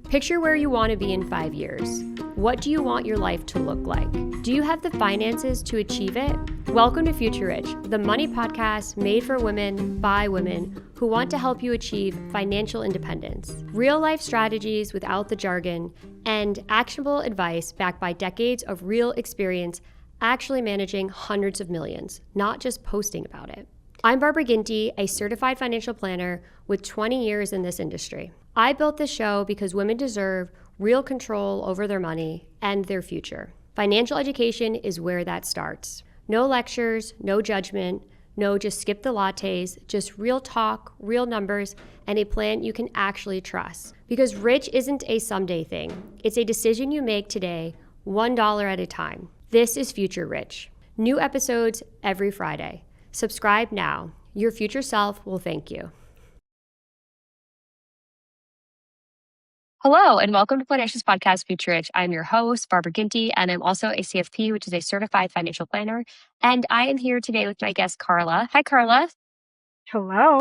Picture where you want to be in 5 years. What do you want your life to look like? Do you have the finances to achieve it? Welcome to Future Rich, the money podcast made for women by women who want to help you achieve financial independence. Real life strategies without the jargon and actionable advice backed by decades of real experience actually managing hundreds of millions, not just posting about it. I'm Barbara Ginty, a certified financial planner with 20 years in this industry. I built this show because women deserve real control over their money and their future. Financial education is where that starts. No lectures, no judgment, no just skip the lattes, just real talk, real numbers, and a plan you can actually trust. Because rich isn't a someday thing. It's a decision you make today, $1 at a time. This is Future Rich. New episodes every Friday. Subscribe now. Your future self will thank you. Hello, and welcome to Financials Podcast Future Rich. I'm your host, Barbara Ginty, and I'm also a CFP, which is a certified financial planner. And I am here today with my guest, Carla. Hi, Carla. Hello.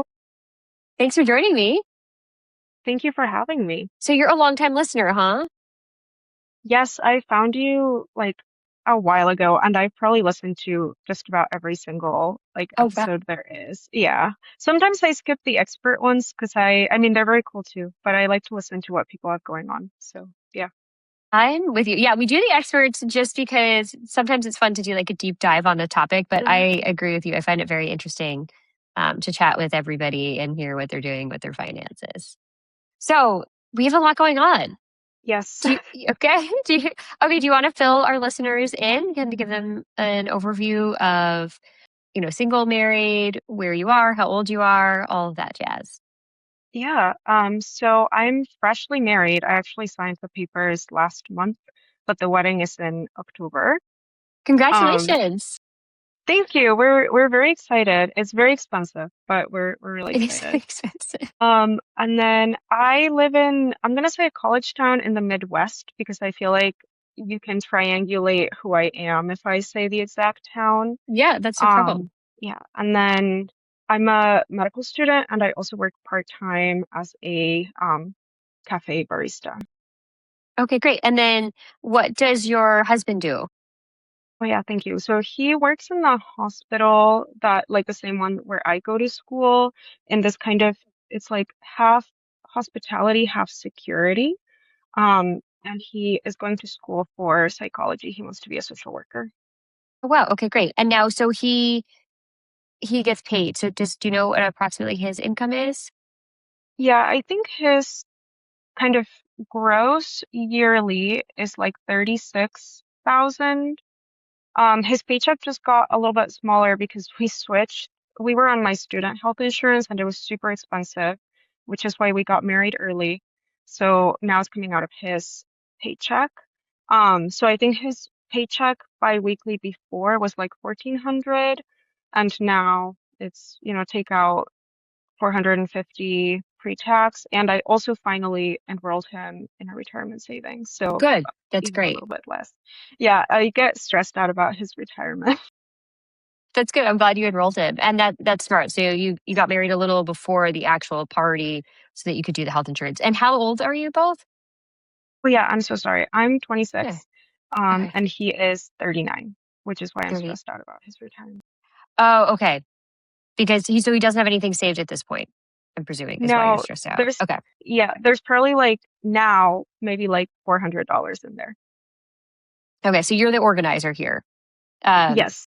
Thanks for joining me. Thank you for having me. So you're a longtime listener, huh? Yes, I found you a while ago, and I've probably listened to just about every single episode there is. Yeah. Sometimes I skip the expert ones because I mean, they're very cool too, but I like to listen to what people have going on. So yeah. I'm with you. Yeah, we do the experts just because sometimes it's fun to do like a deep dive on the topic, but I agree with you. I find it very interesting to chat with everybody and hear what they're doing with their finances. So we have a lot going on. Yes. Do you want to fill our listeners in and give them an overview of, single, married, where you are, how old you are, all of that jazz? Yeah. So I'm freshly married. I actually signed the papers last month, but the wedding is in October. Congratulations. Thank you. We're very excited. It's very expensive, but we're really excited. It's expensive. And then I live in, I'm gonna say a college town in the Midwest because I feel like you can triangulate who I am if I say the exact town. Yeah, that's no problem. Yeah. And then I'm a medical student and I also work part-time as a cafe barista. Okay, great. And then what does your husband do? Oh yeah, thank you. So he works in the hospital that the same one where I go to school in this kind of, it's like half hospitality, half security. And he is going to school for psychology. He wants to be a social worker. Oh, wow. Okay, great. And now, so he gets paid. So do you know what approximately his income is? Yeah, I think his kind of gross yearly is like 36,000. His paycheck just got a little bit smaller because we switched. We were on my student health insurance and it was super expensive, which is why we got married early. So now it's coming out of his paycheck. So I think his paycheck biweekly before was like 1,400, and now it's, take out 450 pre-tax. And I also finally enrolled him in a retirement savings. So good. That's even great. A little bit less. Yeah, I get stressed out about his retirement. That's good. I'm glad you enrolled him. And that's smart. So you got married a little before the actual party so that you could do the health insurance. And how old are you both? Oh yeah, I'm so sorry. I'm 26. Okay. And he is 39, which is why I'm stressed out about his retirement. Oh, okay. Because he doesn't have anything saved at this point, I'm presuming, is why you're stressed out. Okay. Yeah, there's probably now maybe $400 in there. Okay, so you're the organizer here. Yes.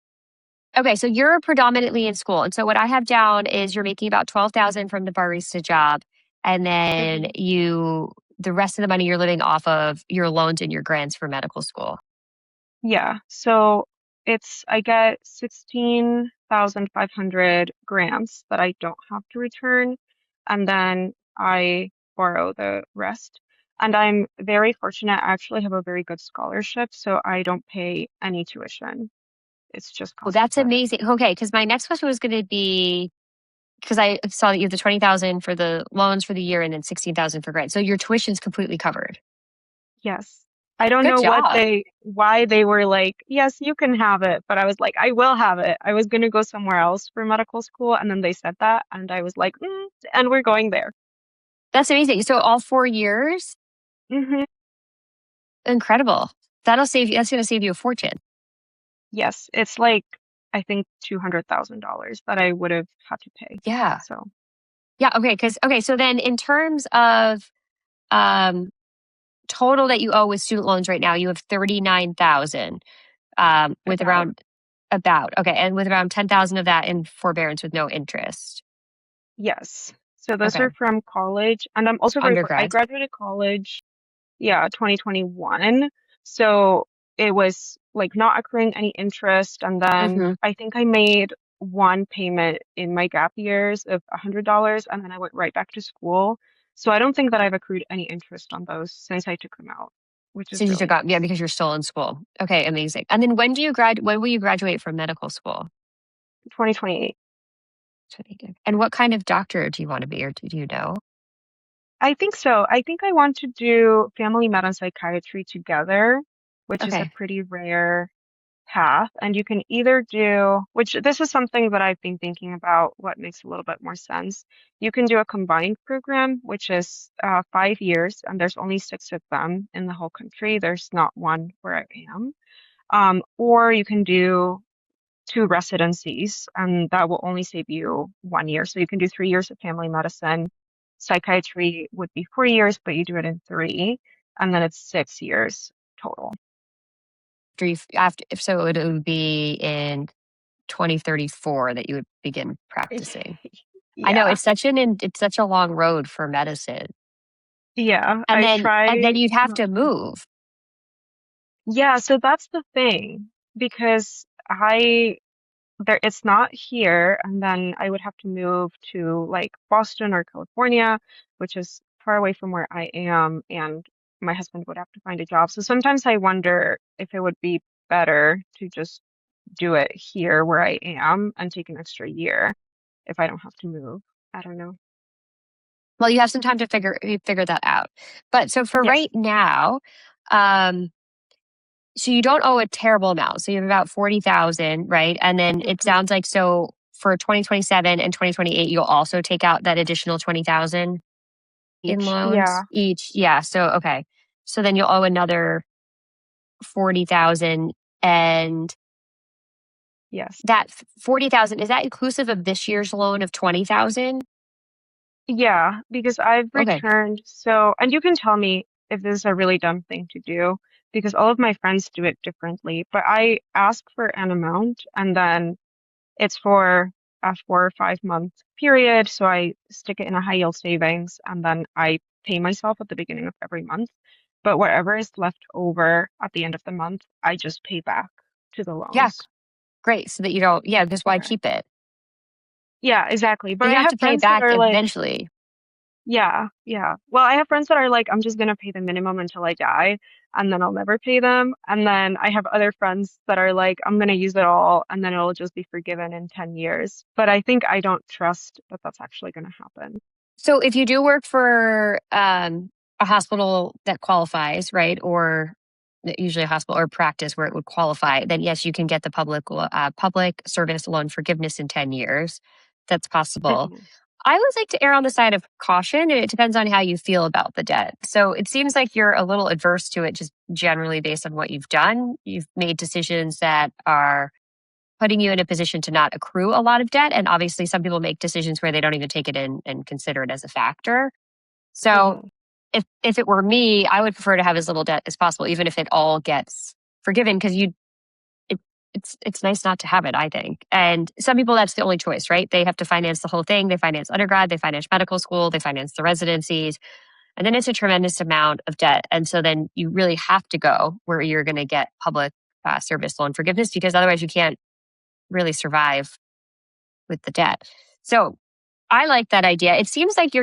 Okay, so you're predominantly in school. And so what I have down is you're making about $12,000 from the barista job. And then the rest of the money you're living off of your loans and your grants for medical school. Yeah. So I get 16,500 grants that I don't have to return. And then I borrow the rest. And I'm very fortunate. I actually have a very good scholarship, so I don't pay any tuition. It's just Well, that's amazing. Okay, because my next question was going to be, because I saw that you have the 20,000 for the loans for the year and then 16,000 for grants. So your tuition's completely covered. Yes. I don't know why they were like, yes, you can have it. But I was like, I will have it. I was going to go somewhere else for medical school. And then they said that. And I was like, and we're going there. That's amazing. So all 4 years, Hmm. Incredible. That's going to save you a fortune. Yes, it's like I think $200,000 that I would have had to pay. Yeah. So Yeah. Okay. Okay. So then in terms of um, total that you owe with student loans right now, you have 39,000 with about about, okay. And with around 10,000 of that in forbearance with no interest. yes. So those Okay. are from college, and I'm also very quick. I Undergrad. graduated college, yeah, 2021. So it was like not accruing any interest, and then Mm-hmm. I think I made one payment in my gap years of $100, and then I went right back to school. So I don't think that I've accrued any interest on those since I took them out, which is Since you really took out, yeah, nice. because you're still in school. Okay. Amazing. And then when will you graduate from medical school? 2028. And what kind of doctor do you want to be, or do you know? I think so. I think I want to do family med and psychiatry together, which is a Okay. pretty rare path. And you can either do, which this is something that I've been thinking about, what makes a little bit more sense. You can do a combined program, which is 5 years, and there's only six of them in the whole country. There's not one where I am. Or you can do two residencies, and that will only save you 1 year. So you can do 3 years of family medicine. Psychiatry would be 4 years, but you do it in three, and then it's 6 years total. After, if so, it would be in 2034 that you would begin practicing. I know Yeah. it's such a long road for medicine. Yeah, And I then try you'd have not to to. move. Yeah, so that's the thing because I there it's not here, and then I would have to move to like Boston or California, which is far away from where I am, and my husband would have to find a job. So sometimes I wonder if it would be better to just do it here where I am and take an extra year if I don't have to move. I don't know. Well, you have some time to figure that out. But so for Yes. right now, um, so you don't owe a terrible amount. So you have about 40,000, right? And then it Hmm. sounds like so for 2027 and 2028, you'll also take out that additional 20,000 in Each. loans Yeah. each. Yeah. So okay. So then you'll owe another 40,000, and Yes. that 40,000, is that inclusive of this year's loan of 20,000? Yeah, because I've Okay. returned so, and you can tell me if this is a really dumb thing to do, because all of my friends do it differently. But I ask for an amount and then it's for a 4 or 5 month period. So I stick it in a high yield savings and then I pay myself at the beginning of every month. But whatever is left over at the end of the month, I just pay back to the Yeah. loans. Great. So that you don't, yeah, because why Okay. keep it? Yeah, exactly. But But I you have have to pay friends that back are like, eventually. yeah, yeah. Well, I have friends that are like, I'm just gonna pay the minimum until I die, and then I'll never pay them. And then I have other friends that are like, I'm gonna use it all, and then it'll just be forgiven in 10 years. But I think I don't trust that that's actually gonna happen. So if you do work for a hospital that qualifies, right, or usually a hospital or practice where it would qualify, then yes, you can get the public service loan forgiveness in 10 years. That's possible. Hmm. I always like to err on the side of caution, and it depends on how you feel about the debt. So it seems like you're a little adverse to it, just generally based on what you've done. You've made decisions that are putting you in a position to not accrue a lot of debt. And obviously, some people make decisions where they don't even take it in and consider it as a factor. So Hmm. if it were me, I would prefer to have as little debt as possible, even if it all gets forgiven, because it, it's nice not to have it, I think. And some people, that's the only choice, right? They have to finance the whole thing. They finance undergrad, they finance medical school, they finance the residencies, and then it's a tremendous amount of debt. And so then you really have to go where you're going to get public service loan forgiveness, because otherwise you can't really survive with the debt. So I like that idea. It seems like you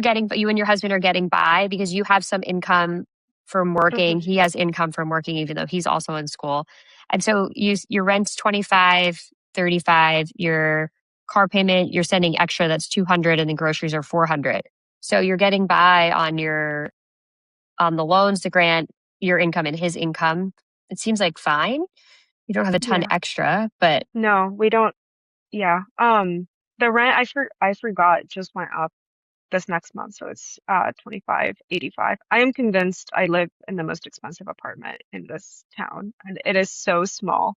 and your husband are getting by because you have some income from working. Hmm. He has income from working, even though he's also in school. And so your rent's 25, 35, your car payment, you're sending extra, that's 200, and then groceries are 400. So you're getting by on the loans, the grant, your income and his income. It seems like fine. You don't have a ton Yeah. extra, but No, we don't. Yeah. The rent I forgot just went up this next month, so it's 25.85. I am convinced I live in the most expensive apartment in this town, and it is so small,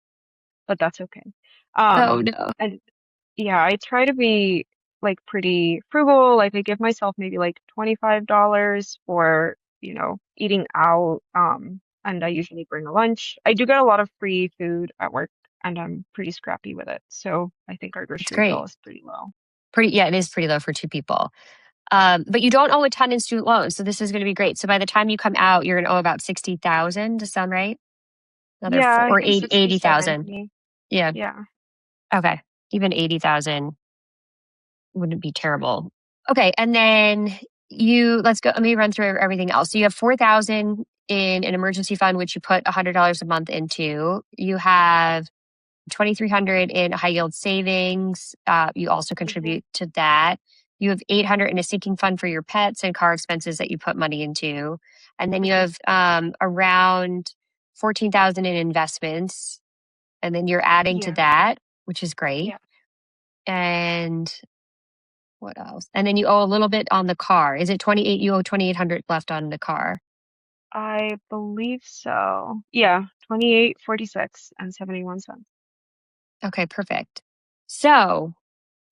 but that's okay. Oh Um, no. and yeah, I try to be like pretty frugal. Like I give myself maybe like $25 for, eating out. And I usually bring a lunch. I do get a lot of free food at work, and I'm pretty scrappy with it. So I think our It's grocery bill great. is pretty low. Yeah, it is pretty low for two people. But you don't owe a ton in student loans, so this is going to be great. So by the time you come out, you're going to owe about 60,000. Does that sound right? Another Yeah, four, I or think 80, 60, 80,000. 70. Yeah. Yeah. Okay. Even 80,000 wouldn't be terrible. Okay, and then let's go. Let me run through everything else. So you have 4,000 in an emergency fund, which you put $100 a month into. You have 2,300 in high yield savings. You also hmm contribute to that. You have 800 in a sinking fund for your pets and car expenses that you put money into. And then you hmm have around 14,000 in investments. And then you're adding to Yeah. that, which is great. Yeah. And what else? And then you owe a little bit on the car. Is it 28? You owe 2,800 left on the car. I believe so. Yeah, 28.46 and 71 cents. Okay, perfect. So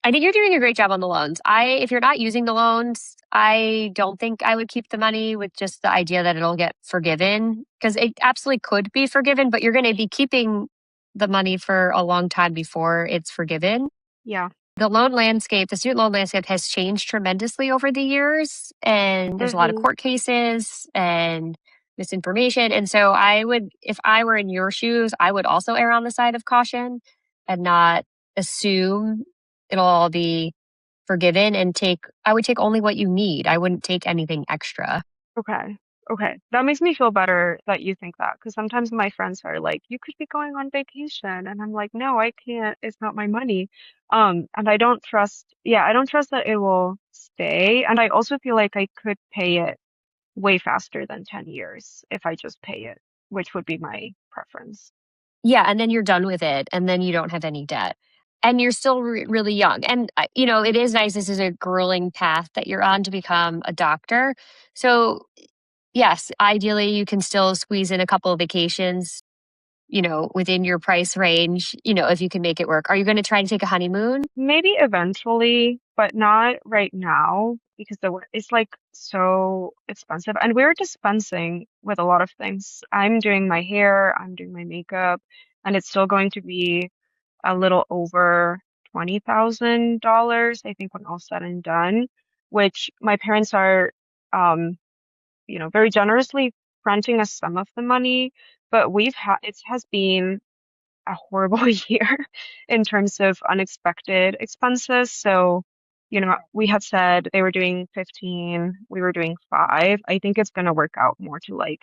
I think you're doing a great job on the loans. If you're not using the loans, I don't think I would keep the money with just the idea that it'll get forgiven, because it absolutely could be forgiven, but you're going to be keeping the money for a long time before it's forgiven. Yeah. The student loan landscape has changed tremendously over the years, and there's a lot of hmm court cases and misinformation. And so if I were in your shoes, I would also err on the side of caution and not assume it'll all be forgiven, and I would take only what you need. I wouldn't take anything extra. Okay. Okay. That makes me feel better that you think that, because sometimes my friends are like, you could be going on vacation. And I'm like, no, I can't. It's not my money. And I don't trust that it will stay. And I also feel like I could pay it way faster than 10 years if I just pay it, which would be my preference. Yeah, and then you're done with it, and then you don't have any debt. And you're still really young. And, it is nice. This is a grueling path that you're on to become a doctor. So, yes, ideally, you can still squeeze in a couple of vacations, within your price range, if you can make it work. Are you going to try to take a honeymoon? Maybe eventually, but not right now because it's like so expensive. And we're dispensing with a lot of things. I'm doing my hair, I'm doing my makeup, and it's still going to be a little over $20,000, I think, when all said and done, which my parents are, um, very generously fronting us some of the money, but it has been a horrible year in terms of unexpected expenses. So, we had said they were doing 15, we were doing 5. I think it's going to work out more to like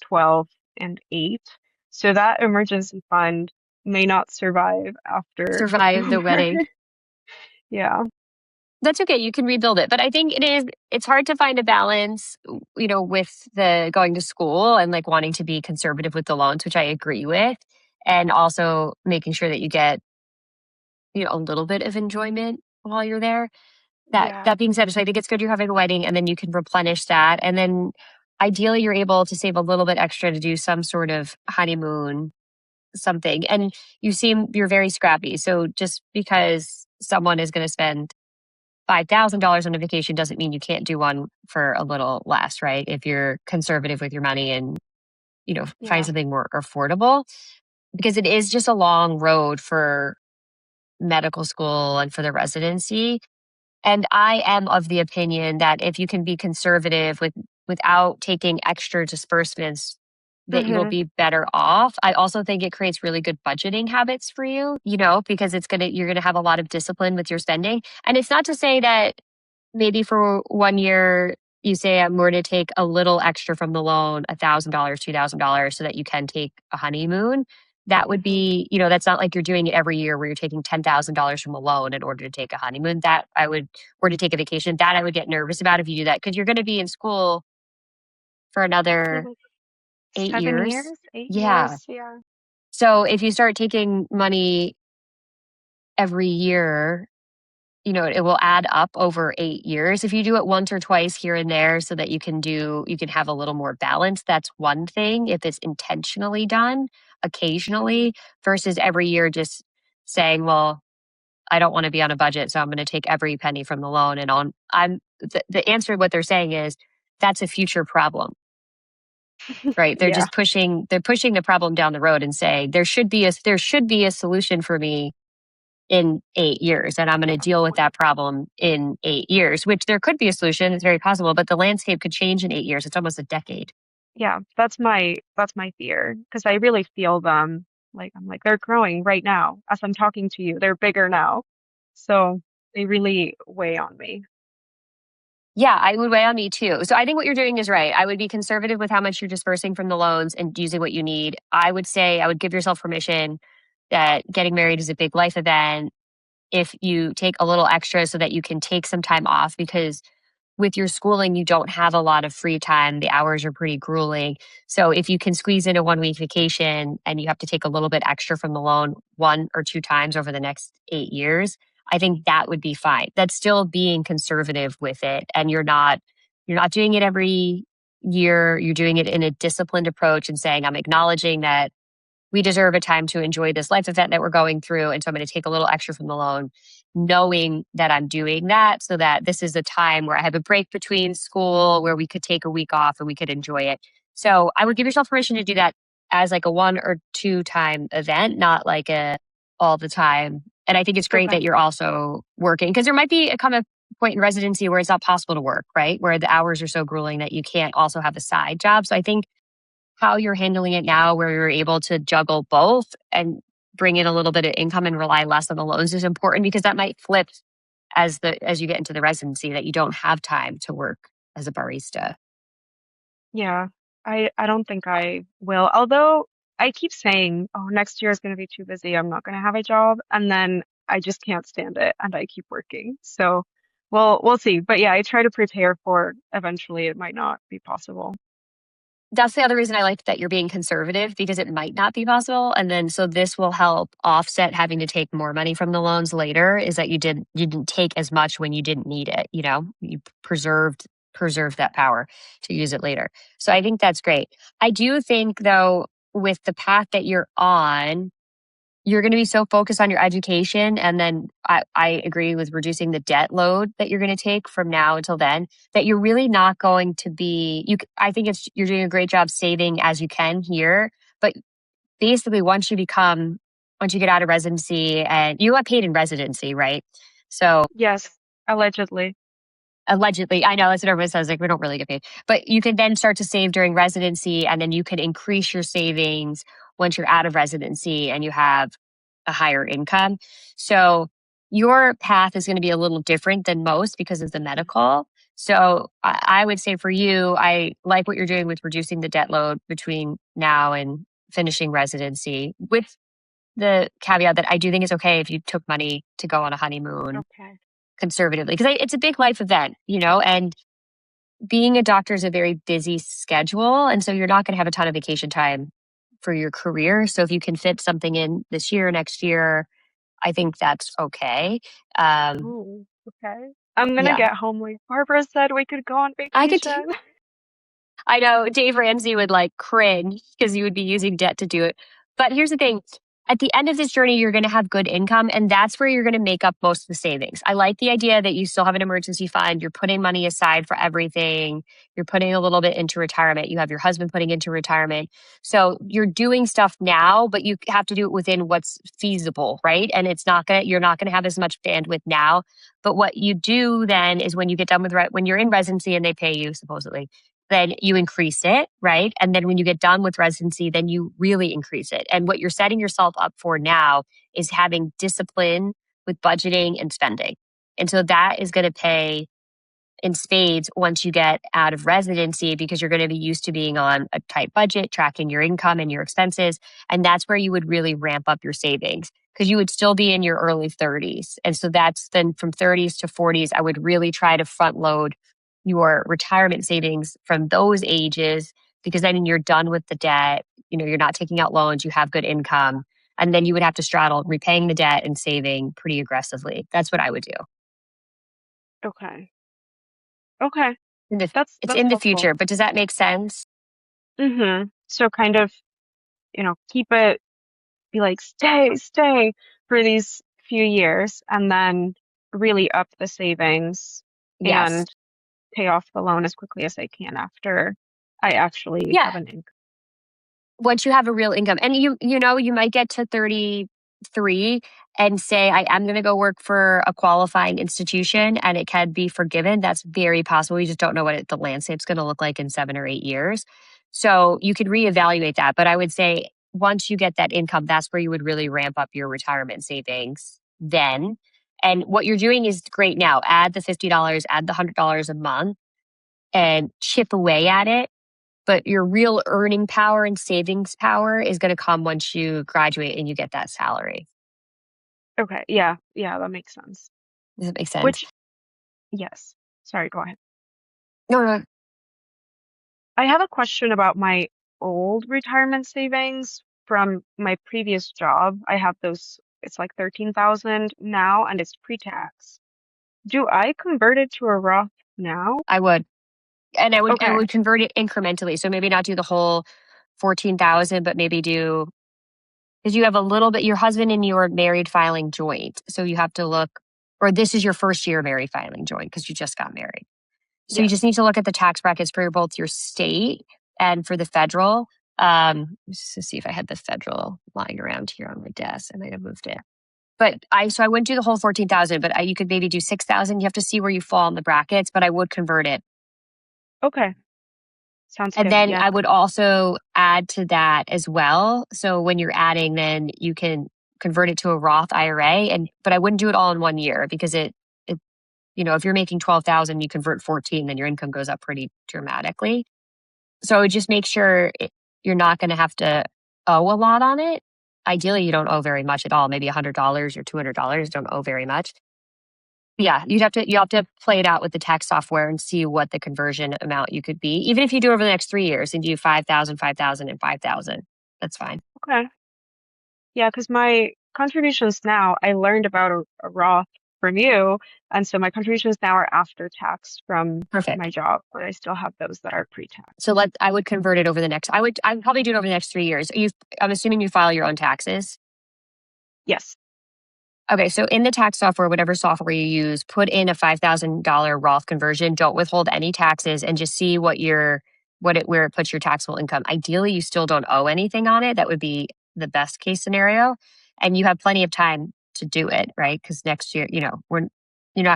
12 and 8. So that emergency fund may not survive after Survive the October. wedding. Yeah. That's okay. You can rebuild it. But I think it's hard to find a balance, with the going to school and like wanting to be conservative with the loans, which I agree with. And also making sure that you get, a little bit of enjoyment while you're there. That Yeah. that being said, so I think it's good you're having a wedding, and then you can replenish that. And then ideally you're able to save a little bit extra to do some sort of honeymoon, something. And you're very scrappy. So just because someone is going to spend $5,000 on a vacation doesn't mean you can't do one for a little less, right? If you're conservative with your money and, find Yeah. something more affordable, because it is just a long road for medical school and for the residency. And I am of the opinion that if you can be conservative without taking extra disbursements, that you will hmm be better off. I also think it creates really good budgeting habits for you, because you're gonna have a lot of discipline with your spending. And it's not to say that maybe for 1 year you say I'm going to take a little extra from the loan, $1,000, $2,000, so that you can take a honeymoon. That would hmm be, that's not like you're doing it every year where you're taking $10,000 from a loan in order to take a honeymoon. Or to take a vacation. That I would get nervous about if you do that, because you're going to be in school for For another like 8 7 years. years, 8 Yeah. years. Yeah. So if you start taking money every year, it will add up over 8 years. If you do it once or twice here and there so that you can have a little more balance, that's one thing. If it's intentionally done occasionally versus every year just saying, well, I don't want to be on a budget, so I'm going to take every penny from the loan and on. The answer to what they're saying is that's a future problem, right? They're Yeah, just pushing the problem down the road and saying there should be a solution for me in 8 years, and I'm going to deal with that problem in 8 years, which there could be a solution. It's very possible, but the landscape could change in 8 years. It's almost a decade. yeah, that's my fear because I really feel them. Like I'm like they're growing right now as I'm talking to you. They're bigger now. So they really weigh on me. Yeah, I would weigh on me too. So I think what you're doing is right. I would be conservative with how much you're dispersing from the loans and using what you need. I would say I would give yourself permission that getting married is a big life event. If you take a little extra so that you can take some time off, because with your schooling, you don't have a lot of free time. The hours are pretty grueling. So if you can squeeze in a 1 week vacation and you have to take a little bit extra from the loan 1 or 2 times over the next 8 years, I think that would be fine. That's still being conservative with it. And you're not doing it every year. You're doing it in a disciplined approach and saying, I'm acknowledging that we deserve a time to enjoy this life event that we're going through. And so I'm going to take a little extra from the loan, knowing that I'm doing that so that this is a time where I have a break between school where we could take a week off and we could enjoy it. So I would give yourself permission to do that as like a 1 or 2 time event, not like a all the time. And I think it's great Okay. that you're also working because there might be a point in residency where it's not possible to work, right? Where the hours are so grueling that you can't also have a side job. So I think how you're handling it now, where you're able to juggle both and bring in a little bit of income and rely less on the loans is important because that might flip as you get into the residency that you don't have time to work as a barista. Yeah. I don't think I will. Although I keep saying, oh, next year is going to be too busy. I'm not going to have a job. And then I just can't stand it and I keep working. So we'll see. But yeah, I try to prepare for eventually it might not be possible. That's the other reason I like that you're being conservative because it might not be possible. And then so this will help offset having to take more money from the loans later is that you didn't take as much when you didn't need it. You preserved that power to use it later. So I think that's great. I do think though, with the path that you're on, you're going to be so focused on your education. And then I agree with reducing the debt load that you're going to take from now until then, that you're really not going to be, I think you're doing a great job saving as you can here. But basically, once you get out of residency and you got paid in residency, right? So Yes, allegedly. allegedly, I know that's what everyone says, like we don't really get paid, but you can then start to save during residency and then you can increase your savings once you're out of residency and you have a higher income. So your path is going to be a little different than most because of the medical. So I would say for you, I like what you're doing with reducing the debt load between now and finishing residency with the caveat that I do think it's okay if you took money to go on a honeymoon Okay. conservatively because it's a big life event, and being a doctor is a very busy schedule. And so you're not going to have a ton of vacation time for your career. So if you can fit something in this year, next year, I think that's okay. Um, Oh, okay. I'm gonna yeah, get home like Barbara said we could go on I could. vacation. I know Dave Ramsey would like cringe because you would be using debt to do it. But here's the thing. At the end of this journey, you're going to have good income, and that's where you're going to make up most of the savings. I like the idea that you still have an emergency fund. You're putting money aside for everything. You're putting a little bit into retirement. You have your husband putting into retirement. So you're doing stuff now, but you have to do it within what's feasible, right? And you're not going to have as much bandwidth now. But what you do then is when you get done when you're in residency and they pay you, supposedly, then you increase it, right? And then when you get done with residency, then you really increase it. And what you're setting yourself up for now is having discipline with budgeting and spending. And so that is going to pay in spades once you get out of residency because you're going to be used to being on a tight budget, tracking your income and your expenses. And that's where you would really ramp up your savings because you would still be in your early 30s. And so that's then from 30s to 40s, I would really try to front load your retirement savings from those ages because then you're done with the debt. You're not taking out loans, you have good income. And then you would have to straddle repaying the debt and saving pretty aggressively. That's what I would do. Okay. Okay. In the, it's That's in the helpful. future, but does that make sense? So kind of, keep it, be like, stay for these few years, and then really up the savings Yes. and pay off the loan as quickly as I can after I actually Yeah. have an income. Once you have a real income, and you might get to 33 and say, I am going to go work for a qualifying institution, and it can be forgiven. That's very possible. We just don't know what the landscape's going to look like in 7 or 8 years. So you could reevaluate that. But I would say once you get that income, that's where you would really ramp up your retirement savings then. And what you're doing is great now. Add the $50, add the $100 a month, and chip away at it. But your real earning power and savings power is going to come once you graduate and you get that salary. Okay. Yeah. Yeah, that makes sense. Does that make sense? Which, yes. Sorry, go ahead. No, no. I have a question about my old retirement savings from my previous job. I have those, it's like 13,000 now, and it's pre-tax. Do I convert it to a Roth now? I would. And I Okay. would convert it incrementally. So maybe not do the whole 14,000, but maybe do, because you have a little bit, your husband and you are married filing joint. So you have to look, or this is your first year married filing joint because you just got married. So you just Yes. need to look at the tax brackets for both your state and for the federal. Just to see if I had the federal lying around here on my desk. I might have moved it. But I wouldn't do the whole 14,000, but you could maybe do 6,000. You have to see where you fall in the brackets, but I would convert it. Okay. Sounds And good. then Yeah. I would also add to that as well. So when you're adding, then you can convert it to a Roth IRA, but I wouldn't do it all in 1 year because if you're making 12,000, you convert 14, then your income goes up pretty dramatically. So just make sure you're not going to have to owe a lot on it. Ideally, you don't owe very much at all. Maybe $100 or $200 don't owe very much. Yeah, you have to play it out with the tax software and see what the conversion amount you could be. Even if you do over the next 3 years and do 5,000, 5,000, and 5,000, that's fine. Okay. Yeah, because my contributions now, I learned about a Roth from you, and so my contributions now are after tax from Perfect. my job, but I still have those that are pre-tax. So I would convert it over the next. I'd probably do it over the next 3 years. I'm assuming you file your own taxes. Yes. Okay, so in the tax software, whatever software you use, put in a $5,000 Roth conversion. Don't withhold any taxes, and just see where it puts your taxable income. Ideally, you still don't owe anything on it. That would be the best case scenario, and you have plenty of time to do it, right? Because next year, you're not going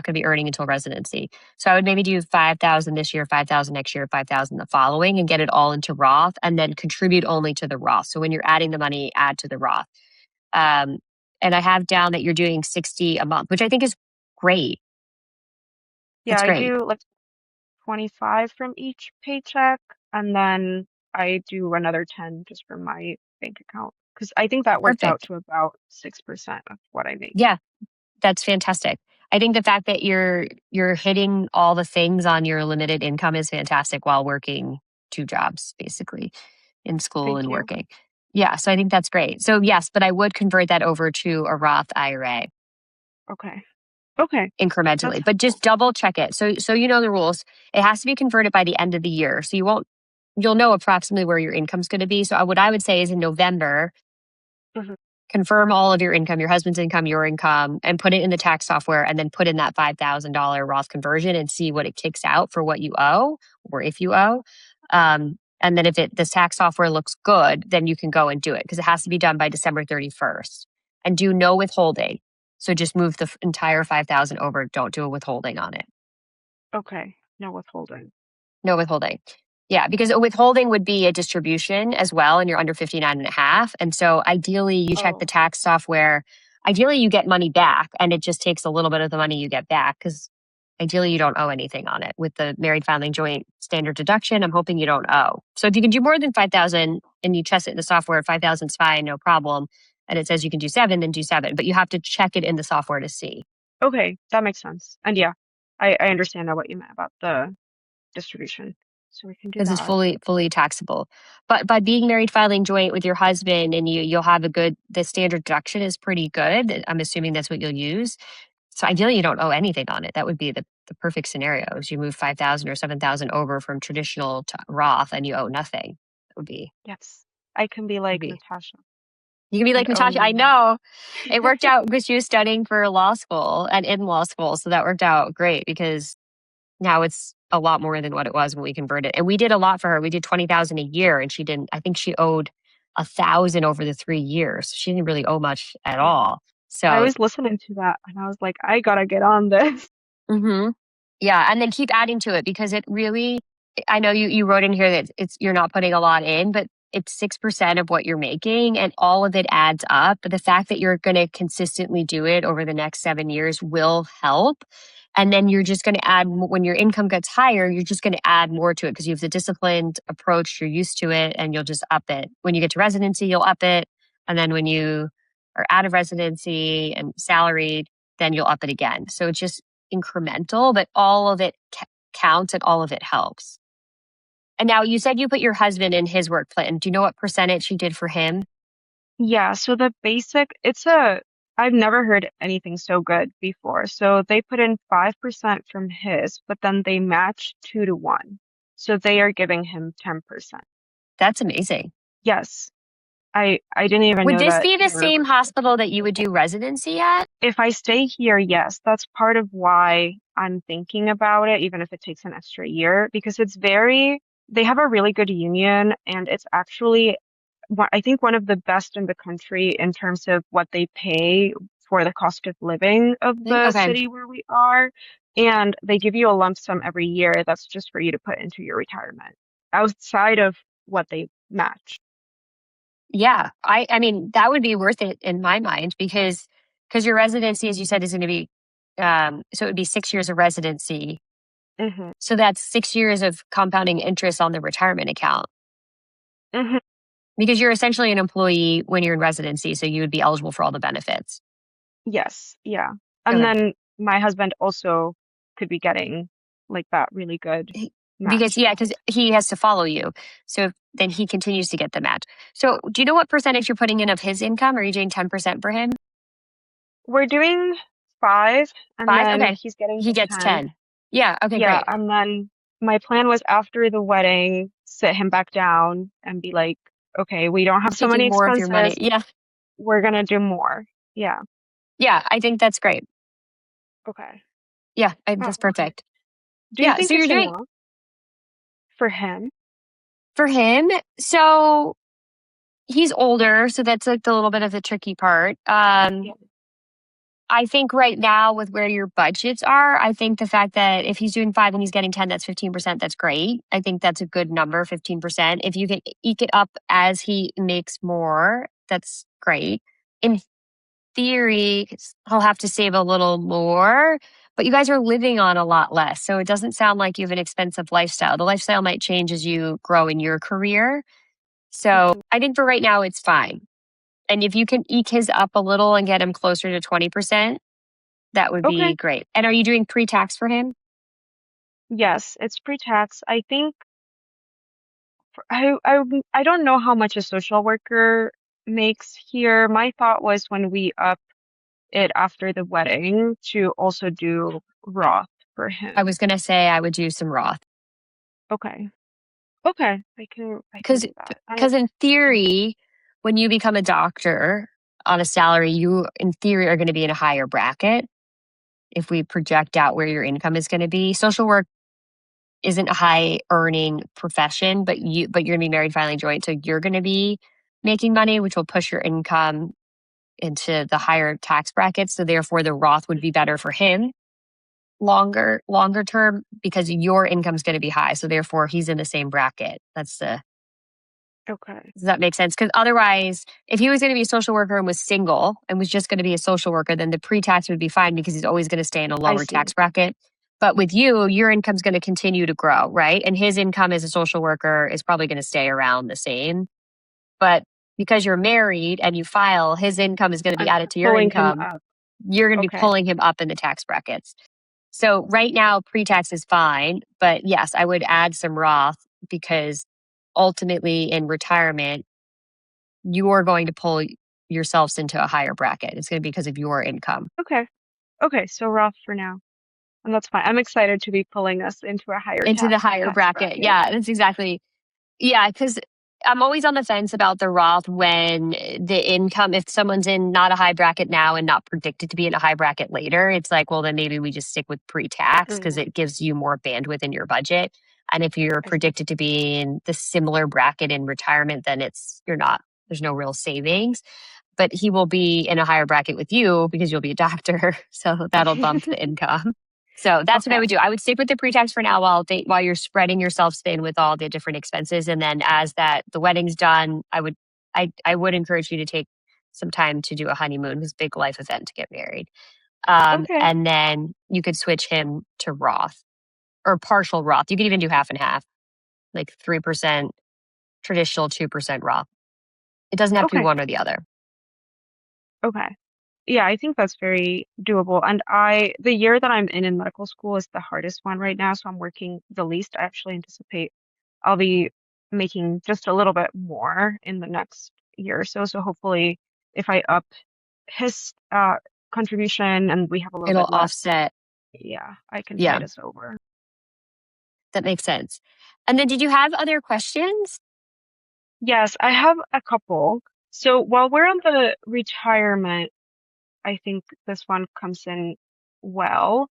to be earning until residency. So I would maybe do 5,000 this year, 5,000 next year, 5,000 the following, and get it all into Roth, and then contribute only to the Roth. So when you're adding the money, add to the Roth. Um, and I have down that you're doing 60 a month, which I think is great. Yeah, It's I great. do like 25 from each paycheck, and then I do another 10 just from my bank account because I think that worked out Perfect. to about 6% of what I make. Yeah, that's fantastic. I think the fact that you're hitting all the things on your limited income is fantastic while working two jobs, basically, in school Thank and you. working. Yeah, so I think that's great. So yes, but I would convert that over to a Roth IRA Okay. Okay. That's incrementally, but just helpful. double check it. So you know the rules. It has to be converted by the end of the year. So you'll know approximately where your income's going to be. So what I would say is in November, Mhm. confirm all of your income, your husband's income, your income, and put it in the tax software, and then put in that $5,000 Roth conversion and see what it kicks out for what you owe, or if you owe. And then if this tax software looks good, then you can go and do it, because it has to be done by December 31st. And do no withholding. So just move the entire 5,000 over. Don't do a withholding on it. Okay. No withholding. No withholding. Yeah, because a withholding would be a distribution as well, and you're under 59 and a half. And so ideally you check the Oh, tax software. Ideally you get money back, and it just takes a little bit of the money you get back, because ideally you don't owe anything on it. With the married filing joint standard deduction, I'm hoping you don't owe. So if you can do more than 5,000 and you test it in the software, 5,000 is fine, no problem. And it says you can do 7, then do 7. But you have to check it in the software to see. okay. That makes sense. And yeah, I understand now what you meant about the distribution. So we can do Because it's that. fully taxable. But by being married filing joint with your husband, and you'll have the standard deduction is pretty good. I'm assuming that's what you'll use. So ideally you don't owe anything on it. That would be the the perfect scenarios. You move 5,000 or 7,000 over from traditional to Roth and you owe nothing. It would be, Yes. I can be would like be, Natasha you can be like and owe Natasha. no I money. know it worked out because she was studying for law school and in law school. So that worked out great because now it's a lot more than what it was when we converted. And we did a lot for her. We did 20,000 a year and she didn't, I think she owed 1,000 over the 3 years. She didn't really owe much at Yeah. all. I So was listening to that and I was like, I gotta get on this. hmm yeah, and then keep adding to it because it really. I know you wrote in here that it's you're not putting a lot in, but it's 6% of what you're making, and all of it adds up. But the fact that you're going to consistently do it over the next 7 years will help. And then you're just going to add when your income gets higher, you're just going to add more to it because you have the disciplined approach. You're used to it, and you'll just up it. When you get to residency, you'll up it, and then when you are out of residency and salaried, then you'll up it again. So it's just incremental, but all of it counts and all of it helps. And now you said you put your husband in his work plan. Do you know what percentage you did for him? Yeah, so the basic, I've never heard anything so good before. So they put in 5% from his, but then they match 2 to 1. So they are giving him 10%. That's amazing. Yes, I didn't even Would know this that be the they were same like, hospital that you would do residency at? if I stay here, yes, that's part of why I'm thinking about it, even if it takes an extra year, because they have a really good union and it's actually I think one of the best in the country in terms of what they pay for the cost of living of the Okay. city where we are. And they give you a lump sum every year that's just for you to put into your retirement outside of what they match. Yeah. I mean, that would be worth it in my mind because your residency, as you said, is going to be so it would be 6 years of residency. Hmm. So that's 6 years of compounding interest on the retirement account. Hmm. Because you're essentially an employee when you're in residency, so you would be eligible for all the benefits. Yes, yeah. And Okay. then my husband also could be getting like that really good Because match. yeah, because he has to follow you. So then he continues to get the match. So do you know what percentage you're putting in of his income? Are you doing 10% for him? We're doing 5 and Five? then Okay. he's getting He the gets 10. 10. Yeah. Okay, Yeah, great. and then my plan was after the wedding, sit him back down and be like, okay, we don't have so many Taking more of your money. expenses. Yeah. We're gonna do more. Yeah. Yeah. I think that's great. Okay. Yeah. Oh, That's okay. perfect. Do you Yeah. think So you're it's doing enough for him? for him. So he's older. So that's like the little bit of the tricky part. Yeah. I think right now with where your budgets are, I think the fact that if he's doing 5 and he's getting 10, that's 15%. That's great. I think that's a good number, 15%. If you can eke it up as he makes more, that's great. In theory, he'll have to save a little more, but you guys are living on a lot less. So it doesn't sound like you have an expensive lifestyle. The lifestyle might change as you grow in your career. So Mhm. I think for right now, it's fine. And if you can eke his up a little and get him closer to 20%, that would Okay. be great. And are you doing pre-tax for him? Yes, it's pre-tax. I think I don't know how much a social worker makes here. My thought was when we up it after the wedding to also do Roth for I him. was going to say I would do some Roth Okay. Okay. I can because do that. And because in yeah. theory, when you become a doctor on a salary, you in theory are going to be in a higher bracket. If we project out where your income is going to be, social work isn't a high earning profession, but you're going to be married, filing joint, so you're going to be making money, which will push your income into the higher tax brackets. So therefore, the Roth would be better for him longer term because your income is going to be high. So therefore he's in the same bracket. Okay. Does that make sense? Because otherwise, if he was going to be a social worker and was single and was just going to be a social worker, then the pre-tax would be fine because he's always going to stay in a I lower see. tax bracket. But with you, your income's going to continue to grow, right? And his income as a social worker is probably going to stay around the same. But because you're married and you file, his income is going to be I'm added to your pulling him income. up. You're going to be Okay. pulling him up in the tax brackets. So right now, pre-tax is fine. But yes, I would add some Roth because ultimately in retirement, you're going to pull yourselves into a higher bracket. It's going to be because of your income. Okay. Okay. So Roth for now. And that's fine. I'm excited to be pulling us into a higher into the higher tax bracket. bracket. Yeah, that's exactly. Yeah, because I'm always on the fence about the Roth when the income, if someone's in not a high bracket now and not predicted to be in a high bracket later, it's like, well, then maybe we just stick with pre-tax because Mm, it gives you more bandwidth in your budget. And if you're I see. predicted to be in the similar bracket in retirement, then there's no real savings. But he will be in a higher bracket with you because you'll be a doctor. So that'll bump the income. So that's what I Okay. would do. I would stick with the pre-tax for now while you're spreading yourself thin with all the different expenses. And then as the wedding's done, I would encourage you to take some time to do a honeymoon, this big life event to get married. Okay. And then you could switch him to Roth or partial Roth. You could even do half and half, like 3% traditional, 2% Roth. It doesn't have to be Okay. one or the other. Okay. Yeah, I think that's very doable. And the year that I'm in medical school is the hardest one right now, so I'm working the least. I actually anticipate I'll be making just a little bit more in the next year or so. So hopefully, if I up his contribution and we have a little It'll bit left, offset. yeah, I can Yeah, tide us over. that makes sense. And then did you have other questions? Yes, I have a couple. So while we're on the retirement, I think this one comes in well.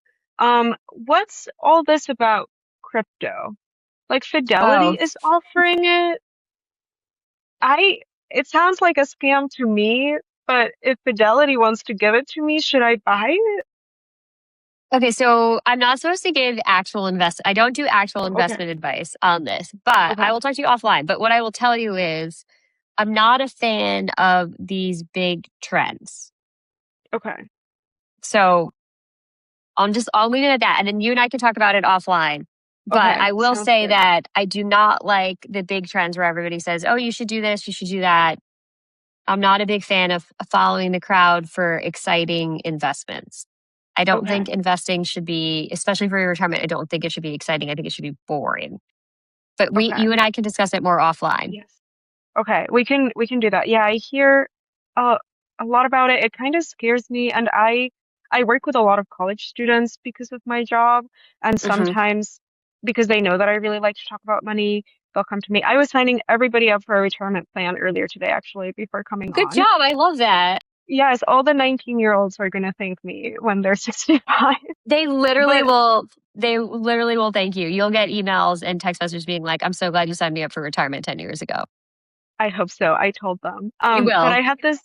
What's all this about crypto? Like Fidelity Oh, is offering it. It sounds like a scam to me, but if Fidelity wants to give it to me, should I buy it? okay. So I'm not supposed to give I don't do actual Okay, investment advice on this, but I okay, will talk to you offline. But what I will tell you is I'm not a fan of these big trends. okay, So I'll leave it at that. And then you and I can talk about it offline. But okay. I will Sounds say good. that I do not like the big trends where everybody says, oh, you should do this, you should do that. I'm not a big fan of following the crowd for exciting investments. I don't think Okay, investing should be, especially for your retirement, I don't think it should be exciting. I think it should be boring. But you okay. and I can discuss it more offline. Yes. Okay, we can do that. Yeah, I hear uh, a lot about it. It kind of scares me, and I work with a lot of college students because of my job, and Hmm. sometimes because they know that I really like to talk about money, they'll come to me. I was signing everybody up for a retirement plan earlier today, actually, before coming Good on. job. I love that. Yes, all the 19-year-olds are gonna thank me when they're 65. They literally But will. They literally will thank you. You'll get emails and text messages being like, I'm so glad you signed me up for retirement 10 years ago. I hope so. I told them. You But will. I had this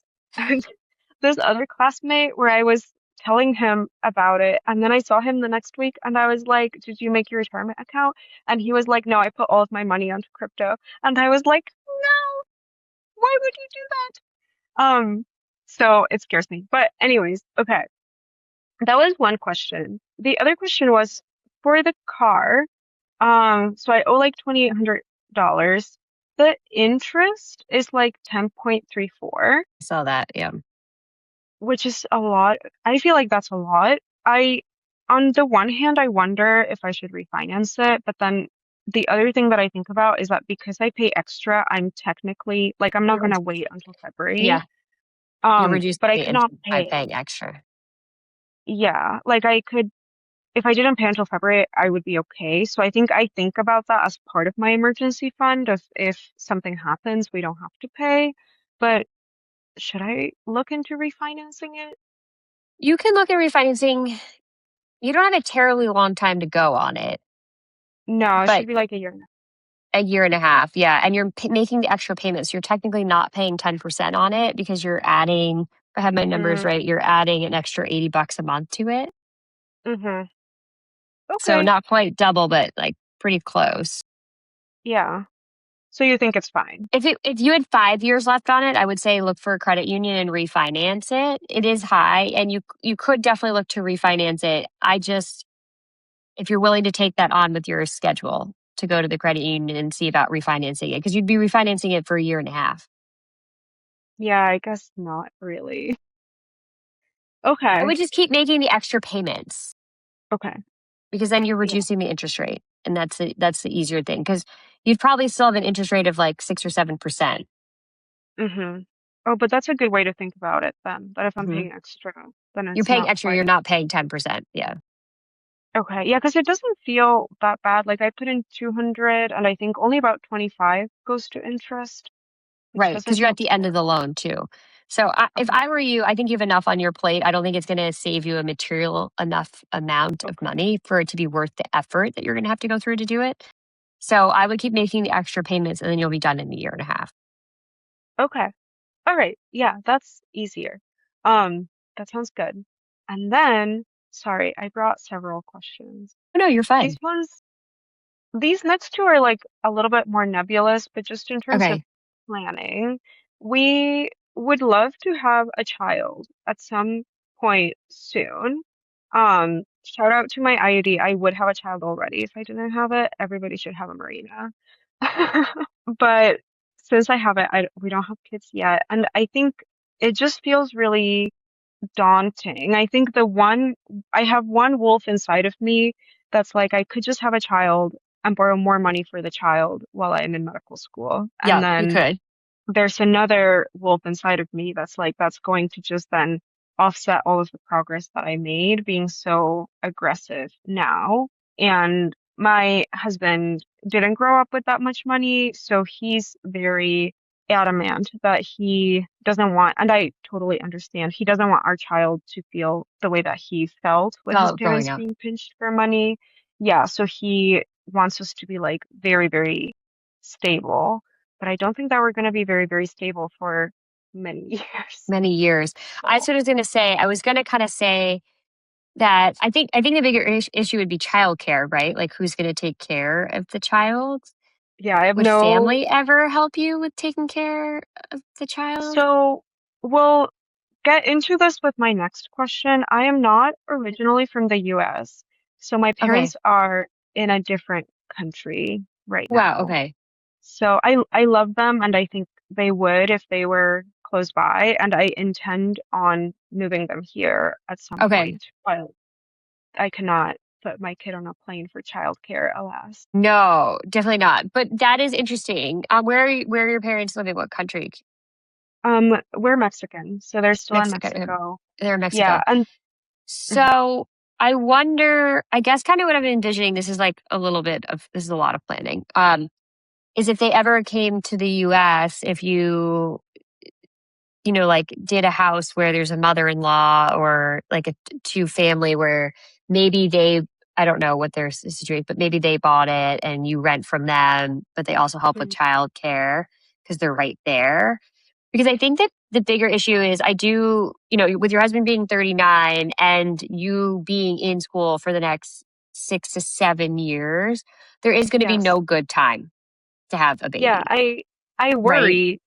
this other classmate where I was telling him about it, and then I saw him the next week, and I was like, "Did you make your retirement account?" And he was like, "No, I put all of my money onto crypto." And I was like, "No, why would you do that?" So it scares me. But anyways, okay, that was one question. The other question was for the car. So I owe like $2,800. The interest is like 10.34, I saw that. Yeah. which is a lot. I feel like that's a lot. On the one hand, I wonder if I should refinance it, but then the other thing that I think about is that because I pay extra, I'm technically like I'm not You're gonna wait until February. Yeah. You're reducing But I the could not interest by pay. paying extra. Yeah, like I could if I didn't pay until February, I would be okay. So I think about that as part of my emergency fund. If something happens, we don't have to pay. But should I look into refinancing it? You can look at refinancing. You don't have a terribly long time to go on it, No, it but should be like a year. a year and a half. Yeah. And you're making the extra payments. You're technically not paying 10% on it because you're adding, if I have my numbers Mm, right, you're adding an extra $80 a month to it. mm-hmm. So Okay. not quite double, but like pretty close. Yeah. So you think it's fine? If you had 5 years left on it, I would say look for a credit union and refinance it. It is high, and you could definitely look to refinance it. If you're willing to take that on with your schedule to go to the credit union and see about refinancing it, because you'd be refinancing it for a year and a half. Yeah, I guess not really. I Okay. would just keep making the extra payments Okay. because then you're Yeah. reducing the interest rate, and that's the easier thing because you'd probably still have an interest rate of like 6 or 7%. Mm-hmm. Oh, but that's a good way to think about it then, that if I'm Hmm. paying extra, then You're it's paying not extra, you're quite. not paying 10%. Yeah. Okay. Yeah, because it doesn't feel that bad. Like I put in 200 and I think only about 25 goes to interest, which Right, because doesn't you're at feel the end of the terrible. loan too. So if Okay. I were you, I think you have enough on your plate. I don't think it's going to save you a material enough amount of Okay. money for it to be worth the effort that you're going to have to go through to do it. So I would keep making the extra payments and then you'll be done in a year and a half. Okay. All right. Yeah, that's easier. That sounds good. And then, sorry, I brought several questions. Oh, no, you're These fine. ones, these next two are like a little bit more nebulous, but just in terms of Okay. planning, we would love to have a child at some point soon. Shout out to my IUD. I would have a child already if I didn't have it. Everybody should have a Marina. But since I have it, we don't have kids yet. And I think it just feels really daunting. I think I have one wolf inside of me that's like, I could just have a child and borrow more money for the child while I'm in medical school. And Yeah, you then could. there's another wolf inside of me that's like, that's going to just then offset all of the progress that I made being so aggressive now. And my husband didn't grow up with that much money, so he's very adamant that he doesn't want, and I totally understand, he doesn't want our child to feel the way that he felt with his Well, growing parents up. being pinched for money. Yeah, so he wants us to be like very, very stable, but I don't think that we're going to be very, very stable for many years. Many years. I So, sort of was going to say, I was going to kind of say that I think the bigger issue would be childcare, right? Like who's going to take care of the child? yeah, I have Would no. family ever help you with taking care of the child? So, we'll get into this with my next question. I am not originally from the US, so my Okay. parents are in a different country right Wow. now. Okay. So I love them and I think they would if they were close by, and I intend on moving them here at some Okay. point. But I cannot put my kid on a plane for childcare, alas. No, definitely not. But that is interesting. Where are your parents living? What country? We're Mexican, so they're still in Mexico. Okay. Mexico. They're in Mexico. Yeah, and mhm, So I wonder, I guess kind of what I'm envisioning, this is a lot of planning. Is if they ever came to the US, if like did a house where there's a mother-in-law or like a two family where maybe I don't know what their situation, but maybe they bought it and you rent from them, but they also help with mhm, childcare because they're right there. Because I think that the bigger issue is with your husband being 39 and you being in school for the next 6 to 7 years, there is going to be yes. no good time to have a Yeah, baby, I right? worry.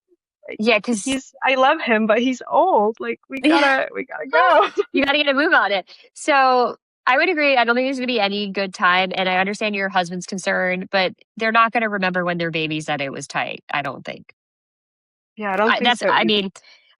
Yeah, because I love him, but he's old. Like we gotta go. you got to get a move on it. So I would agree. I don't think there's going to be any good time. And I understand your husband's concern, but they're not going to remember when their baby said it was tight. I don't think. Yeah, I don't think That's, so I either. mean,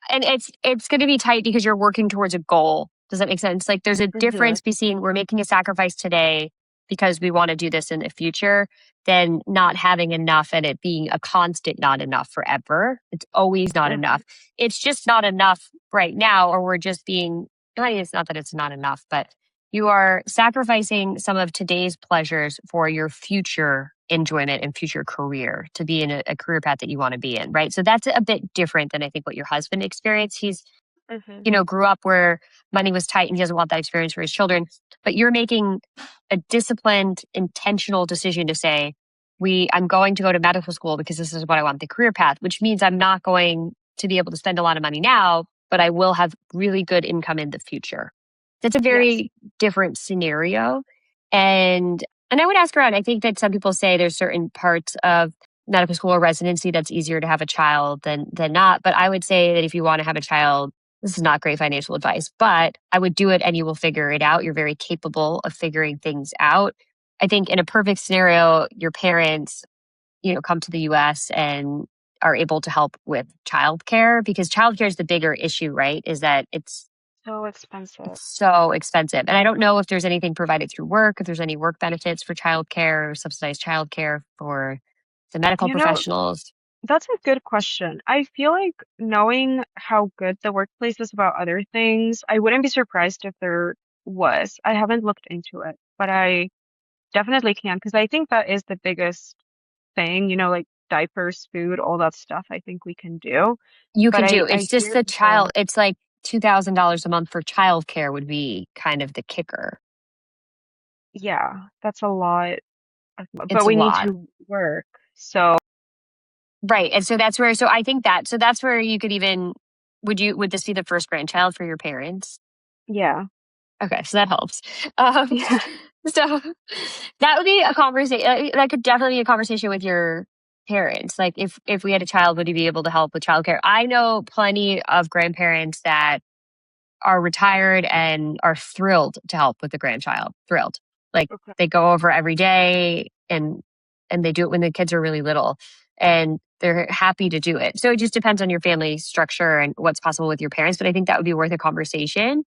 and it's going to be tight because you're working towards a goal. Does that make sense? Like there's a Hmm. difference between we're making a sacrifice today because we want to do this in the future than not having enough and it being a constant not enough forever. It's always not Hmm. enough. It's just not enough right now, or we're just being, I mean, it's not that it's not enough, but you are sacrificing some of today's pleasures for your future enjoyment and future career to be in a career path that you want to be in, right? So that's a bit different than I think what your husband experienced. He's, Hmm. grew up where money was tight and he doesn't want that experience for his children. But you're making a disciplined, intentional decision to say, I'm going to go to medical school because this is what I want the career path, which means I'm not going to be able to spend a lot of money now, but I will have really good income in the future. That's a Yes. very different scenario. And I would ask around. I think that some people say there's certain parts of medical school or residency that's easier to have a child than not. But I would say that if you want to have a child, this is not great financial advice, but I would do it and you will figure it out. You're very capable of figuring things out. I think in a perfect scenario, your parents, come to the US and are able to help with childcare because childcare is the bigger issue, right? Is that So expensive. it's so expensive. And I don't know if there's anything provided through work, if there's any work benefits for childcare or subsidized childcare for the medical You know, professionals. that's a good question. I feel like knowing how good the workplace is about other things, I wouldn't be surprised if there was. I haven't looked into it, but I definitely can because I think that is the biggest thing, like diapers, food, all that stuff I think we can do. You But can do. I It's just hear the people, child. It's like $2,000 a month for childcare would be kind of the kicker. yeah, that's a lot, but It's a we need lot. to work. So Right. And so that's where, so I think so that's where you could even, would this be the first grandchild for your parents? yeah, Okay. So that helps. Um, yeah, so that would be a conversation. That could definitely be a conversation with your parents. Like if we had a child, would you be able to help with childcare? I know plenty of grandparents that are retired and are thrilled to help with the grandchild. Thrilled. Like okay. they go over every day and they do it when the kids are really little and they're happy to do it. So it just depends on your family structure and what's possible with your parents. But I think that would be worth a conversation.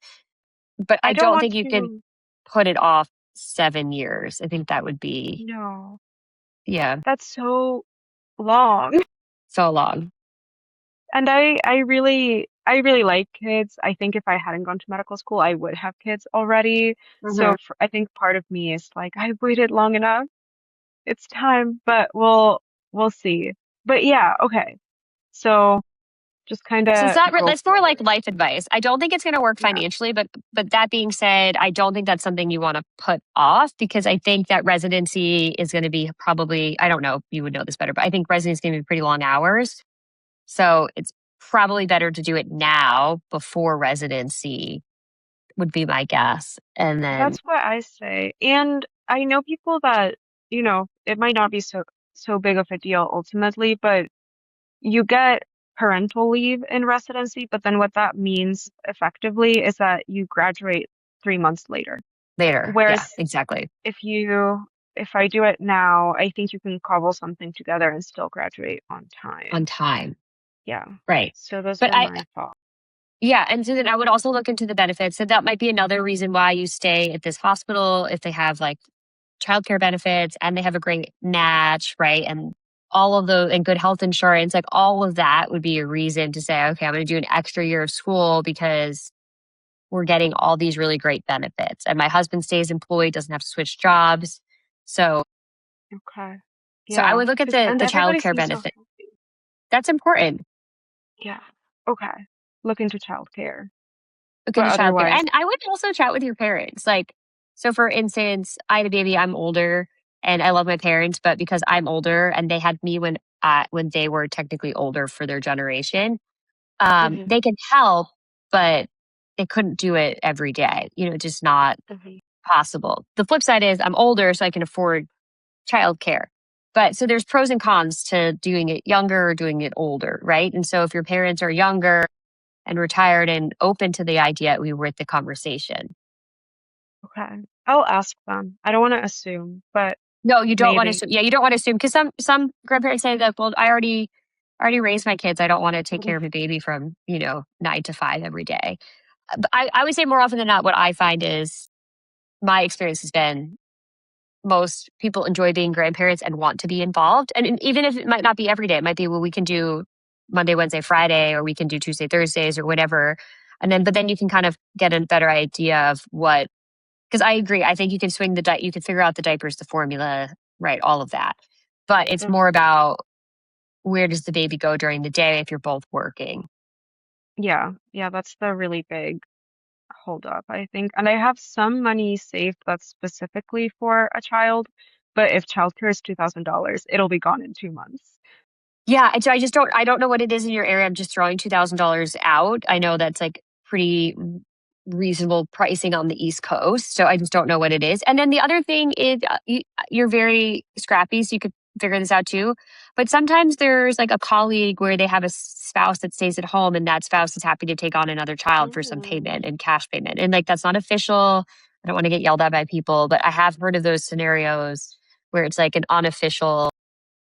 But I I don't don't want think you could to, put it off 7 years. I think that would be, no, yeah, that's so long. so long. And I really like kids. I think if I hadn't gone to medical school, I would have kids already. Hmm. So I think part of me is like, I waited long enough. It's time, but we'll see. But yeah, okay. So just kind So it's of not, go that's more for like it. life advice. I don't think it's going to work Yeah. financially, but that being said, I don't think that's something you want to put off because I think that residency is going to be probably, I don't know, you would know this better, but I think residency is going to be pretty long hours. So it's probably better to do it now before residency would be my guess. And then That's what I say. And I know people that, it might not be so big of a deal ultimately, but you get parental leave in residency, but then what that means effectively is that you graduate 3 months later. later. Yeah, Whereas exactly. if I do it now, I think you can cobble something together and still graduate on On time. time. Yeah. Right. So those But are my thoughts. yeah. And so then I would also look into the benefits. So that might be another reason why you stay at this hospital if they have like childcare benefits and they have a great match, right? And all of those and good health insurance, like all of that would be a reason to say, okay, I'm going to do an extra year of school because we're getting all these really great benefits. And my husband stays employed, doesn't have to switch jobs. So, Okay. so I Yeah. would look at And the everybody childcare seems so benefit. happy. That's important. Yeah. Okay. Look into childcare. Look But into childcare. otherwise, And I would also chat with your parents. Like, so for instance, I had a baby, I'm older and I love my parents, but because I'm older and they had me when they were technically older for their generation, hmm they can help, but they couldn't do it every day. Just not hmm possible. The flip side is I'm older, so I can afford childcare. But so there's pros and cons to doing it younger or doing it older, right? And so if your parents are younger and retired and open to the idea, we were at the conversation. Okay. I'll ask them. I don't want to assume, but No, you don't want to maybe. assume. Yeah, you don't want to assume because some grandparents say that, well, I already raised my kids. I don't want to take care of a baby from 9 to 5 every day. But I would say more often than not, what I find is my experience has been most people enjoy being grandparents and want to be involved. And even if it might not be every day, it might be, well, we can do Monday, Wednesday, Friday, or we can do Tuesday, Thursdays, or whatever. But then you can kind of get a better idea of what, because I agree. I think you can swing you can figure out the diapers, the formula, right? All of that. But it's more Mhm. about where does the baby go during the day if you're both working? Yeah. Yeah. That's the really big hold up, I think. And I have some money saved that's specifically for a child, but if childcare is $2,000, it'll be gone in 2 months. Yeah, and so I don't know what it is in your area. I'm just throwing $2,000 out. I know that's like pretty reasonable pricing on the East Coast, so I just don't know what it is. And then the other thing is you're very scrappy, so you could figure this out too. But sometimes there's like a colleague where they have a spouse that stays at home, and that spouse is happy to take on another child for some payment Mm. and cash payment. And like that's not official. I don't want to get yelled at by people, but I have heard of those scenarios where it's like an unofficial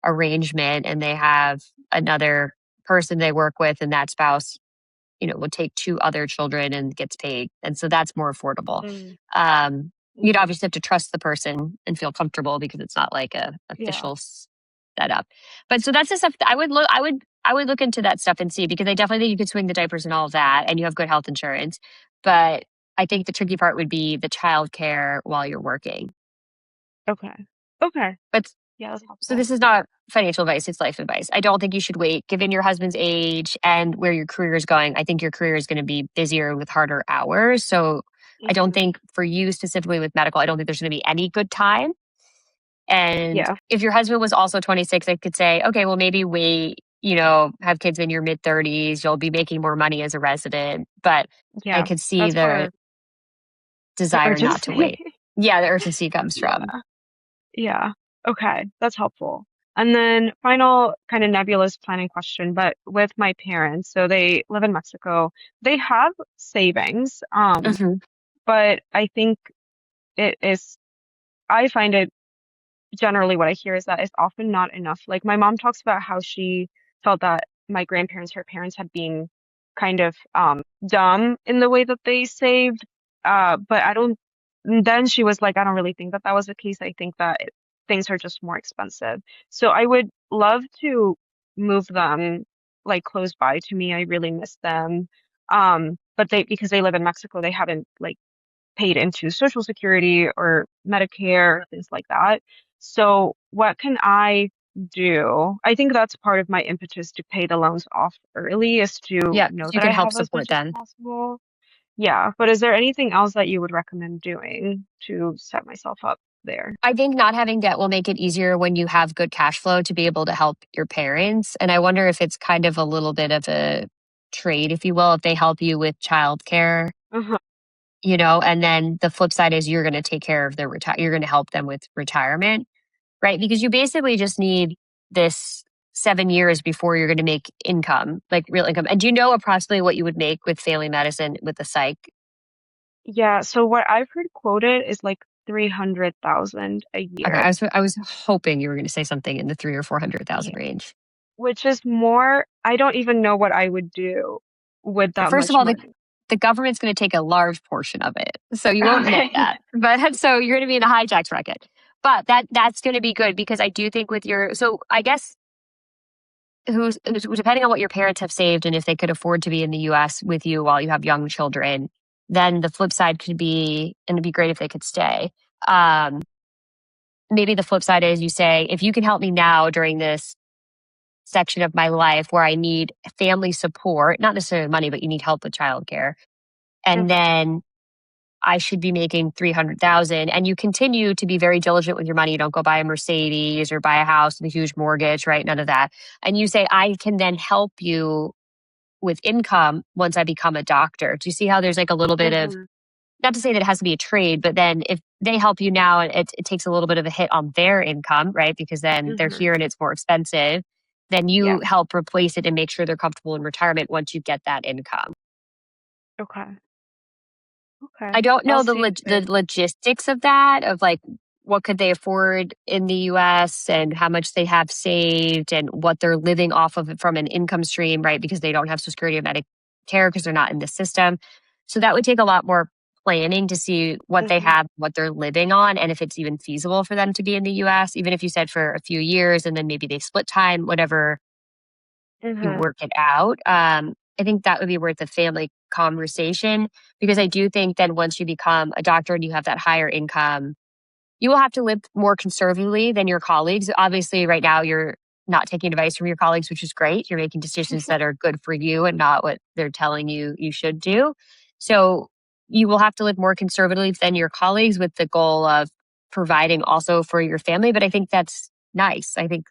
arrangement and they have another person they work with and that spouse would take two other children and gets paid and so that's more affordable. Mm. You'd hmm obviously have to trust the person and feel comfortable because it's not like a Yeah. official setup, but so that's the stuff that I would look into that stuff and see because I definitely think you could swing the diapers and all of that and you have good health insurance, but I think the tricky part would be the childcare while you're working. Okay. Okay. But Yeah, that's so helpful. this is not financial advice, it's life advice. I don't think you should wait. Given your husband's age and where your career is going, I think your career is going to be busier with harder hours. So I don't Hmm. think for you specifically with medical, I don't think there's going to be any good time. And Yeah. if your husband was also 26, I could say, okay, well, maybe wait, have kids in your mid 30s. You'll be making more money as a resident. But I Yeah. could see That's the where the desire not to urgency. wait. Yeah, the urgency comes from. Yeah. Yeah. Okay. That's helpful. And then final kind of nebulous planning question, but with my parents, so they live in Mexico. They have savings, Mhm. but I think it is, I find it generally what I hear is that it's often not enough. Like my mom talks about how she felt that my grandparents, her parents had been kind of dumb in the way that they saved. But I don't, and then she was like, I don't really think that that was the case. I think that things are just more expensive. So I would love to move them like close by to me. I really miss them. But because they live in Mexico, they haven't like paid into Social Security or Medicare, things like that. So what can I do? I think that's part of my impetus to pay the loans off early is to Yeah, know you that can I help have as much support as them. possible. Yeah, but is there anything else that you would recommend doing to set myself up there? I think not having debt will make it easier when you have good cash flow to be able to help your parents. And I wonder if it's kind of a little bit of a trade, if you will, if they help you with childcare, Uh-huh. and then the flip side is you're going to take care of their you're going to help them with retirement, right? Because you basically just need this 7 years before you're going to make income, like real income. And do you know approximately what you would make with family medicine with the psych? Yeah, so what I've heard quoted is like 300,000 a Okay, year. I was hoping you were going to say something in the three or 400,000 Yeah. range. Which is more, I don't even know what I would do with that First of much all, money. the government's going to take a large portion of it, so you won't net Okay. that. But so you're going to be in a high tax bracket. But that's going to be good because I do think with your so I guess who's depending on what your parents have saved and if they could afford to be in the U.S. with you while you have young children, then the flip side could be, and it'd be great if they could stay. Um, Maybe the flip side is you say, if you can help me now during this section of my life where I need family support, not necessarily money, but you need help with childcare. And Mhm. then I should be making 300,000 and you continue to be very diligent with your money. You don't go buy a Mercedes or buy a house with a huge mortgage, right? None of that. And you say, I can then help you with income once I become a doctor. Do you see how there's like a little bit of, Mhm. not to say that it has to be a trade, but then if they help you now, it takes a little bit of a hit on their income, right? Because then they're Mhm. here and it's more expensive. Then Yeah. you help replace it and make sure they're comfortable in retirement once you get that income. Okay. Okay. I don't I'll know see if the they. logistics of that, of like what could they afford in the US and how much they have saved and what they're living off of from an income stream, right? Because they don't have Social Security or Medicare because they're not in the system. So that would take a lot more planning to see what they Mhm. have, what they're living on, and if it's even feasible for them to be in the US, even if you said for a few years and then maybe they split time, whatever you Mhm. work it out. I think that would be worth a family conversation because I do think then once you become a doctor and you have that higher income, you will have to live more conservatively than your colleagues. Obviously, right now you're not taking advice from your colleagues, which is great. You're making decisions that are good for you and not what they're telling you you should do. So you will have to live more conservatively than your colleagues with the goal of providing also for your family. But I think that's nice. I think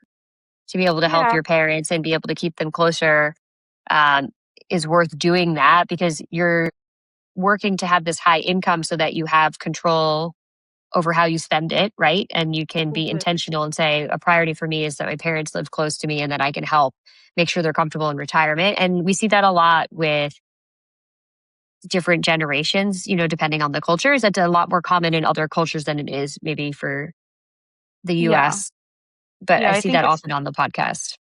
to be able to help Yeah. your parents and be able to keep them closer um, is worth doing that because you're working to have this high income so that you have control over how you spend it, right? And you can be Mhm. intentional and say, a priority for me is that my parents live close to me and that I can help make sure they're comfortable in retirement. And we see that a lot with different generations, depending on the cultures. That's a lot more common in other cultures than it is maybe for the Yeah. US. But Yeah, I I see think that it's often on the podcast.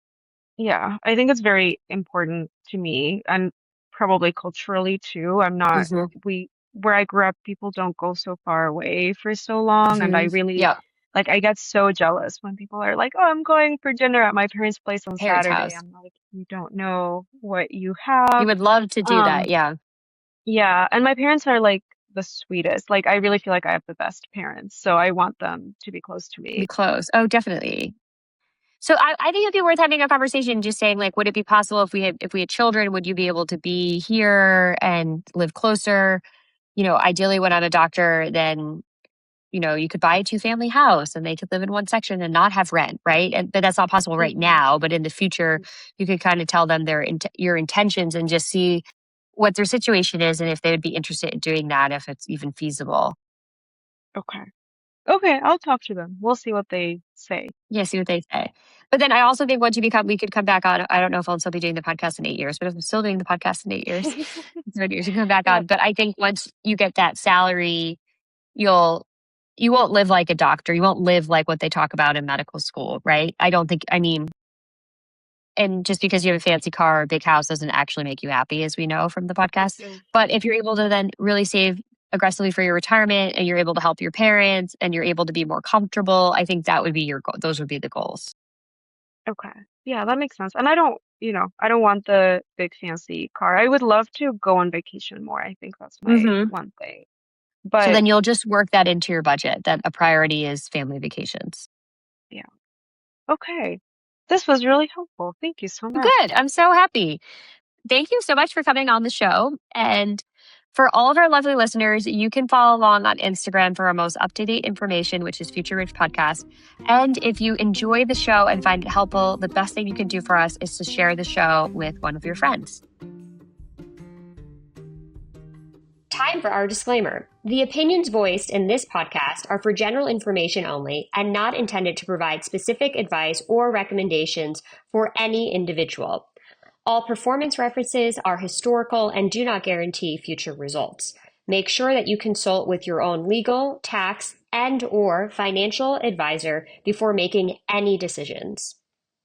yeah, I think it's very important to me and probably culturally too. I'm not Hmm. we where I grew up, people don't go so far away for so long and I Hmm. really Yeah. like I get so jealous when people are like, "Oh, I'm going for dinner at my parents' place on Parents' Saturday." house. I'm like, "You don't know what you You have." would love to do that. Um, Yeah. yeah, and my parents are like the sweetest. Like I really feel like I have the best parents, so I want them to be close to Be me. close. Oh, definitely. So I think it'd be worth having a conversation, just saying like, would it be possible if we had children, would you be able to be here and live closer? Ideally, when I'm a doctor, then you could buy a two-family house and they could live in one section and not have rent, right? But that's not possible right Hmm. now. But in the future, you could kind of tell them your intentions and just see what their situation is and if they would be interested in doing that, if it's even feasible. Okay. Okay, I'll talk to them. We'll see what they say. Yeah, see what they say. But then I also think we could come back on. I don't know if I'll still be doing the podcast in 8 years, but if I'm still doing the podcast in 8 years, 7 years, you can come back Yep. on. But I think once you get that salary, you'll you won't live like a doctor. You won't live like what they talk about in medical school, right? I mean, and just because you have a fancy car or a big house doesn't actually make you happy, as we know from the podcast. Mm. But if you're able to then really save aggressively for your retirement and you're able to help your parents and you're able to be more comfortable, I think that would be your goal. Those would be the goals. Okay. Yeah, that makes sense. And I don't want the big fancy car. I would love to go on vacation more. I think that's my Hmm. one thing. So But then you'll just work that into your budget, that a priority is family vacations. yeah. Okay. This was really helpful. Thank you so much. Good. I'm so happy. Thank you so much for coming on the show. And for all of our lovely listeners, you can follow along on Instagram for our most up to date information, which is Future Rich Podcast. And if you enjoy the show and find it helpful, the best thing you can do for us is to share the show with one of your friends. Time for our disclaimer. The opinions voiced in this podcast are for general information only and not intended to provide specific advice or recommendations for any individual. All performance references are historical and do not guarantee future results. Make sure that you consult with your own legal, tax, and/or financial advisor before making any decisions.